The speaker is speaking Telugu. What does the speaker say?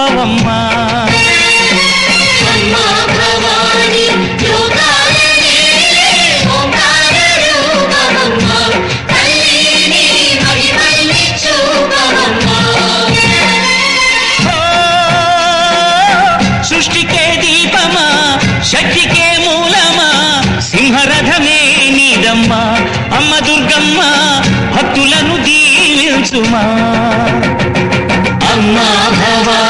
చూపవమ్మా. సృష్టికే దీపమా, శక్తికే మూలమా, సింహరథమే నీదమ్మా. అమ్మ దుర్గమ్మ భక్తులను దీవించుమా. అమ్మా భవాని